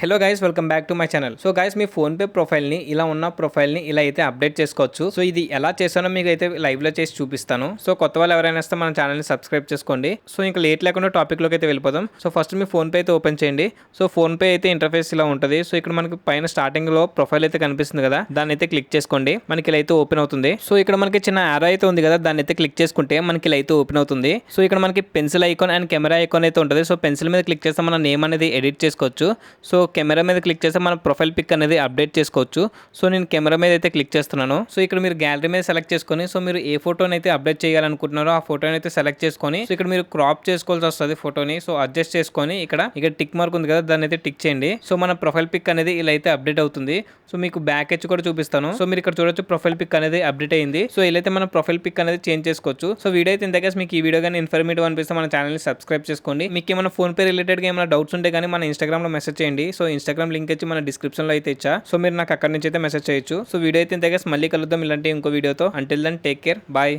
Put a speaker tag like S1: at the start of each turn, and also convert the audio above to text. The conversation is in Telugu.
S1: Hello guys, welcome back to my channel. So guys, me phone pay profile ని ఇలా ఉన్న ప్రొఫైల్ ని ఇలా అయితే అప్డేట్ చేసుకోవచ్చు. సో ఇది ఎలా చేశానో మీకు అయితే లైవ్ లో చేసి చూపిస్తాను. సో కొత్త వాళ్ళు ఎవరైనా వస్తే మన ఛానల్ ని సబ్స్క్రైబ్ చేసుకోండి. సో ఇంకా లేట్ లేకుండా టాపిక్ లోకి అయితే వెళ్ళిపోదాం. సో ఫస్ట్ మీ ఫోన్ పే అయితే ఓపెన్ చేయండి. సో ఫోన్ పే అయితే ఇంటర్ఫేస్ ఇలా ఉంటుంది. సో ఇక్కడ మనకి పైన స్టార్టింగ్ లో ప్రొఫైల్ అయితే కనిపిస్తుంది కదా, దాన్ని అయితే క్లిక్ చేసుకోండి. మనకి ఇలా అయితే ఓపెన్ అవుతుంది. సో ఇక్కడ మనకి చిన్న యారో అయితే ఉంది కదా, దాన్ని అయితే క్లిక్ చేసుకుంటే మనకి ఇలా అయితే ఓపెన్ అవుతుంది. సో ఇక్కడ మనకి pencil icon and camera icon అయితే ఉంటుంది. సో పెన్సిల్ మీద క్లిక్ చేస్తే మన నేమ్ అనేది ఎడిట్ చేసుకోవచ్చు. సో కెమెరా మీద క్లిక్ చేస్తే మన ప్రొఫైల్ పిక్ అనేది అప్డేట్ చేసుకోవచ్చు. సో నేను కెమెరా మీద అయితే క్లిక్ చేస్తున్నాను. సో ఇక్కడ మీరు గ్యాలరీ మీద సెలెక్ట్ చేసుకొని, సో మీరు ఏ ఫోటోని అయితే అప్డేట్ చేయాలనుకుంటున్నారో ఆ ఫోటోని అయితే సెలెక్ట్ చేసుకొని, సో ఇక్కడ మీరు క్రాప్ చేసుకోవాల్సి వస్తుంది ఫోటోని. సో అడ్జస్ట్ చేసుకొని ఇక్కడ టిక్ మార్క్ ఉంది కదా, దాన్ని అయితే టిక్ చేయండి. సో మన ప్రొఫైల్ పిక్ అనేది ఇలా అయితే అప్డేట్ అవుతుంది. సో మీకు బ్యాక్ వచ్చి కూడా చూపిస్తాను. సో మీరు ఇక్కడ చూడొచ్చు, ప్రొఫైల్ పిక్ అనేది అప్డేట్ అయింది. సో ఇలా అయితే మన ప్రొఫైల్ పిక్ అనేది చేంజ్ చేసుకోవచ్చు. సో వీడియో అయితే ఇంతకేసి మీకు ఈ వీడియో కానీ ఇన్ఫర్మేటివ్ అనిపిస్తే మన ఛానల్ ని సబ్స్క్రైబ్ చేసుకోండి. మీకు ఏమైనా ఫోన్ పే రిలేటెడ్ గా ఏమైనా డౌట్స్ ఉంటే కానీ మన ఇన్స్టాగ్రామ్ లో మెసేజ్ చేయండి. సో ఇన్స్టాగ్రామ్ లింక్ వచ్చి మన డిస్క్రిప్షన్ లో అయితే ఇచ్చా. సో మీరు నాకు అక్కడ నుంచి అయితే మెసేజ్ చేయొచ్చు. సో వీడియో అయితే ఇంతకేసి మళ్ళీ కలుద్దాం ఇలాంటి ఇంకో వీడియోతో. Until then take care, bye.